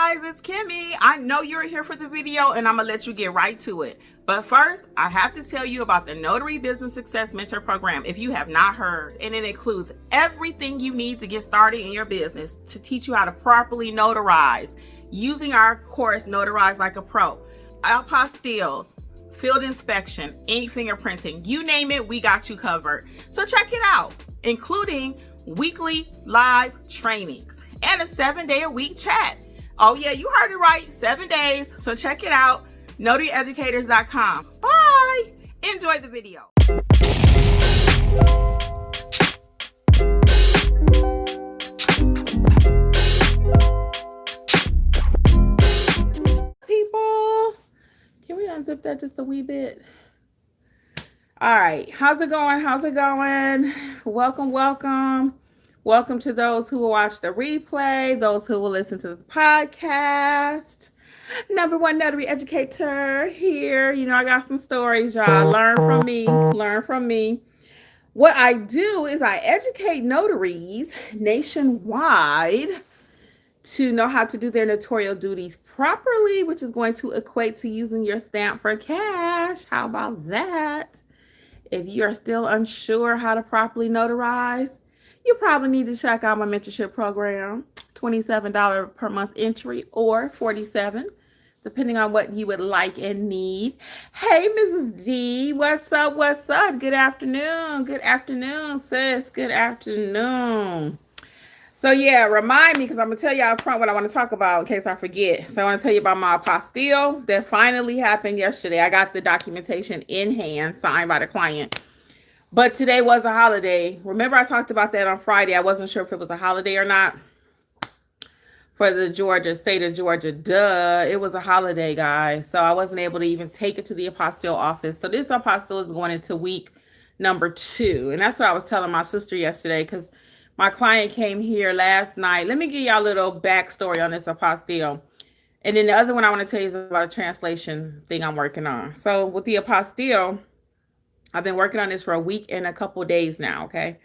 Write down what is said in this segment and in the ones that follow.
guys, it's Kimmi. I know you're here for the video and I'm gonna let you get right to it. But first, I have to tell you about the Notary Business Success Mentor Program if you have not heard. And it includes everything you need to get started in your business to teach you how to properly notarize using our course, Notarize Like a Pro. Apostilles, field inspection, ink fingerprinting, you name it, we got you covered. So check it out, including weekly live trainings and a 7-day-a-week chat. Oh yeah, you heard it right, 7 days. So check it out, notaryeducators.com. Bye. Enjoy the video. People, can we unzip that just a wee bit? All right, how's it going? How's it going? Welcome, welcome. Welcome to those who will watch the replay, those who will listen to the podcast. Number one notary educator here. You know, I got some stories, y'all. Learn from me. Learn from me. What I do is I educate notaries nationwide to know how to do their notarial duties properly, which is going to equate to using your stamp for cash. How about that? If you are still unsure how to properly notarize, you probably need to check out my mentorship program, $27 per month entry or $47, depending on what you would like and need. Hey, Mrs. D, what's up? What's up? Good afternoon. Good afternoon, sis. Good afternoon. So yeah, remind me, because I'm going to tell you up front what I want to talk about in case I forget. So I want to tell you about my apostille that finally happened yesterday. I got the documentation in hand, signed by the client. But today was a holiday. Remember I talked about that on Friday. I wasn't sure if it was a holiday or not for the state of Georgia. Duh, it was a holiday, guys. So I wasn't able to even take it to the apostille office. So this apostille is going into week number 2. And that's what I was telling my sister yesterday, because my client came here last night. Let me give y'all a little backstory on this apostille. And then the other one I want to tell you is about a translation thing I'm working on. So with the apostille, I've been working on this for a week and a couple of days now, okay?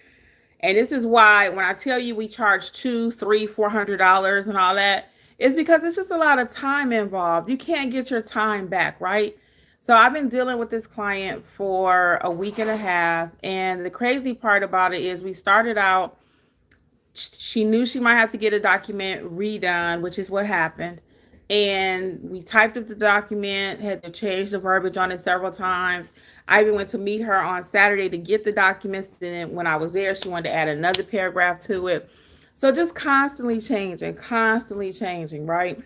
And this is why when I tell you we charge $200, $300, $400 and all that, it's because it's just a lot of time involved. You can't get your time back, right? So I've been dealing with this client for a week and a half. And the crazy part about it is we started out, she knew she might have to get a document redone, which is what happened. And we typed up the document, had to change the verbiage on it several times. I even went to meet her on Saturday to get the documents. Then when I was there, she wanted to add another paragraph to it. So just constantly changing, right?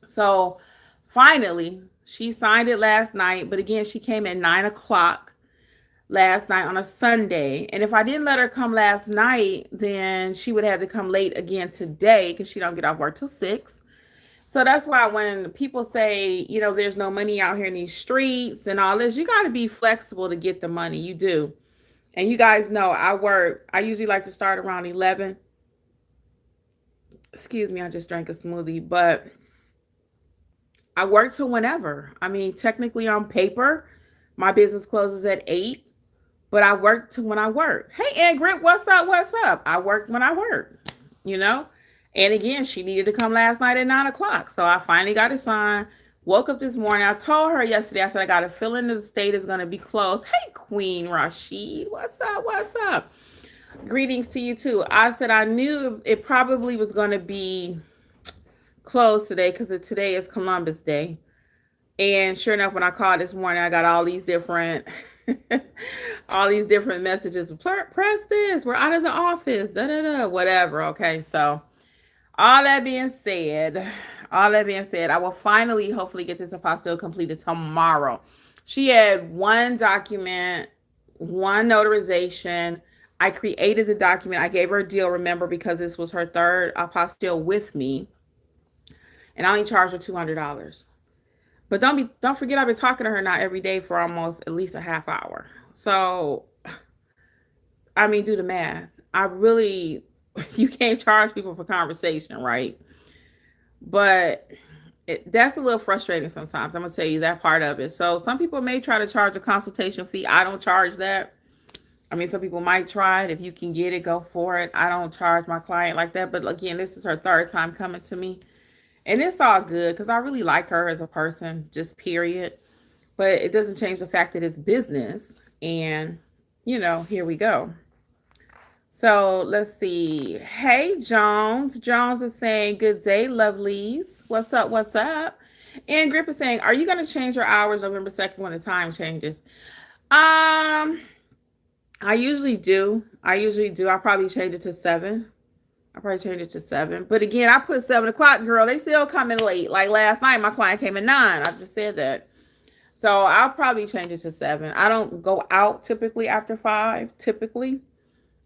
So finally, she signed it last night. But again, she came at 9 o'clock last night on a Sunday. And if I didn't let her come last night, then she would have to come late again today because she don't get off work till 6. So that's why when people say, you know, there's no money out here in these streets and all this, you got to be flexible to get the money. You do. And you guys know I usually like to start around 11. Excuse me, I just drank a smoothie, but I work till whenever. I mean, technically on paper, my business closes at 8, but I work till when I work. Hey, Ingrid, what's up? What's up? I work when I work, you know? And again, she needed to come last night at 9 o'clock. So I finally got it signed. Woke up this morning. I told her yesterday, I said, I got a feeling the state is going to be closed. Hey, Queen Rashid. What's up? What's up? Greetings to you too. I said, I knew it probably was going to be closed today because today is Columbus Day. And sure enough, when I called this morning, I got all these different messages. Press this. We're out of the office. Whatever. Okay. So all that being said, I will finally, hopefully get this apostille completed tomorrow. She had one document, one notarization. I created the document. I gave her a deal, remember, because this was her third apostille with me. And I only charged her $200. But don't forget, I've been talking to her now every day for almost at least a half hour. So, I mean, do the math. You can't charge people for conversation, right? But that's a little frustrating sometimes. I'm going to tell you that part of it. So some people may try to charge a consultation fee. I don't charge that. I mean, some people might try it. If you can get it, go for it. I don't charge my client like that. But again, this is her third time coming to me. And it's all good because I really like her as a person, just period. But it doesn't change the fact that it's business. And, here we go. So let's see. Hey, Jones. Jones is saying, good day, lovelies. What's up? What's up? And Grip is saying, are you going to change your hours November 2nd when the time changes? I usually do. I'll probably change it to 7. I'll probably change it to 7. But again, I put 7 o'clock, girl. They still coming late. Like last night, my client came at 9. I just said that. So I'll probably change it to 7. I don't go out typically after 5. Typically,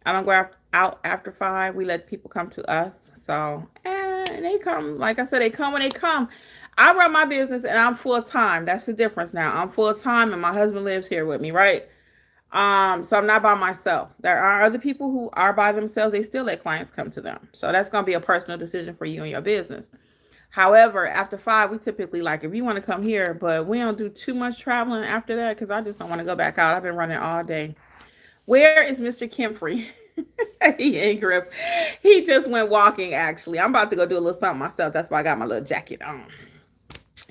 I don't go out after 5. We let people come to us. So, and they come, like I said, they come when they come. I run my business and I'm full time. That's the difference now. I'm full time and my husband lives here with me, right? So I'm not by myself. There are other people who are by themselves. They still let clients come to them. So that's going to be a personal decision for you and your business. However, after 5, we typically like, if you want to come here, but we don't do too much traveling after that because I just don't want to go back out. I've been running all day. Where is Mr. Kimfrey? He ain't grip. He just went walking, actually. I'm about to go do a little something myself. That's why I got my little jacket on.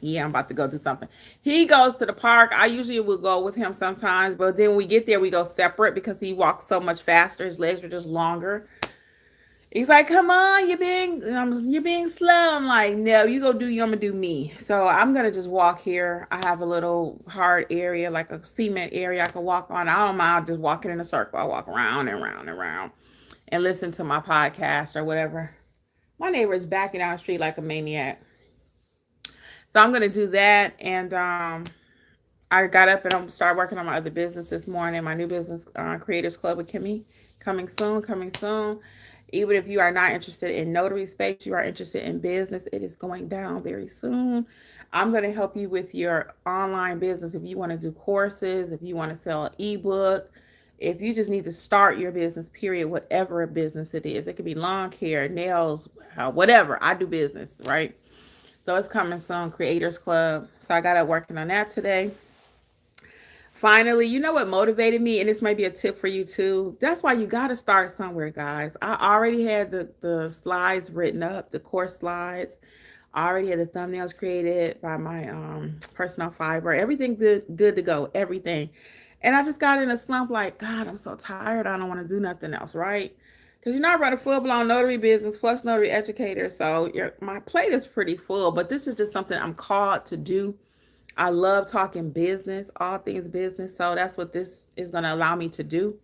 Yeah, I'm about to go do something. He goes to the park. I usually will go with him sometimes, but then when we get there, we go separate because he walks so much faster. His legs are just longer. He's like, "Come on, you're being slow." I'm like, "No, you go do you. I'm gonna do me." So I'm gonna just walk here. I have a little hard area, like a cement area I can walk on. I don't mind just walking in a circle. I walk around and around and around and listen to my podcast or whatever. My neighbor is backing down the street like a maniac. So I'm gonna do that, and I got up and I'm start working on my other business this morning. My new business, Creators Club with Kimmi, coming soon, coming soon. Even if you are not interested in notary space, you are interested in business, it is going down very soon. I'm going to help you with your online business. If you want to do courses, if you want to sell an ebook, if you just need to start your business, period, whatever business it is. It could be lawn care, nails, whatever. I do business, right? So it's coming soon, Creators Club. So I got up working on that today. Finally, you know what motivated me, and this might be a tip for you too. That's why you got to start somewhere, guys. I already had the slides written up, the course slides. I already had the thumbnails created by my personal fiber. Everything good to go, everything. And I just got in a slump like, God, I'm so tired. I don't want to do nothing else, right? Because you're not running full-blown notary business plus notary educator. So my plate is pretty full, but this is just something I'm called to do. I love talking business, all things business. So that's what this is going to allow me to do.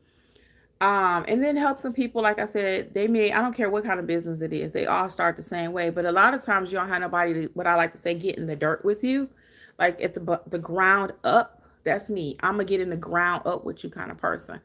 And then help some people. Like I said, I don't care what kind of business it is. They all start the same way. But a lot of times you don't have nobody to, what I like to say, get in the dirt with you. Like at the ground up. That's me. I'm going to get in the ground up with you kind of person.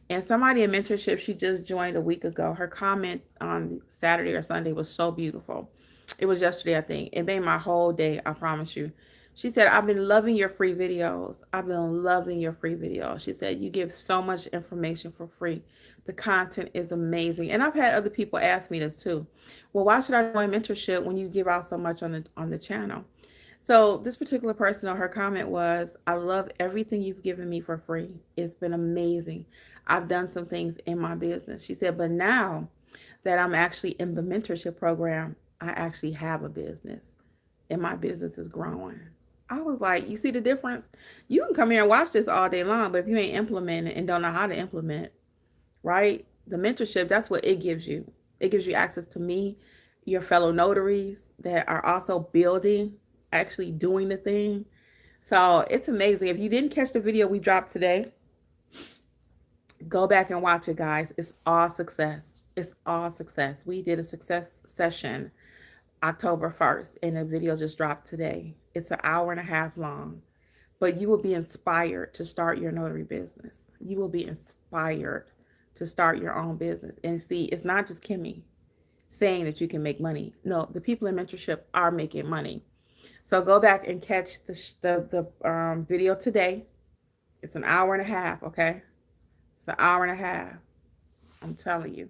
And somebody in mentorship, she just joined a week ago. Her comment on Saturday or Sunday was so beautiful. It was yesterday, I think. It made my whole day, I promise you. She said, I've been loving your free videos. I've been loving your free videos. She said, you give so much information for free. The content is amazing. And I've had other people ask me this too. Well, why should I join mentorship when you give out so much on the channel? So this particular person, her comment was, I love everything you've given me for free. It's been amazing. I've done some things in my business. She said, but now that I'm actually in the mentorship program, I actually have a business and my business is growing. I was like, you see the difference? You can come here and watch this all day long, but if you ain't implementing and don't know how to implement, right? The mentorship, that's what it gives you. It gives you access to me, your fellow notaries that are also building, actually doing the thing. So it's amazing. If you didn't catch the video we dropped today, go back and watch it, guys. It's all success. It's all success. We did a success session October 1st, and the video just dropped today. It's an hour and a half long, but you will be inspired to start your notary business. You will be inspired to start your own business. And see, it's not just Kimmi saying that you can make money. No, the people in mentorship are making money. So go back and catch the video today. It's an hour and a half, okay? It's an hour and a half. I'm telling you.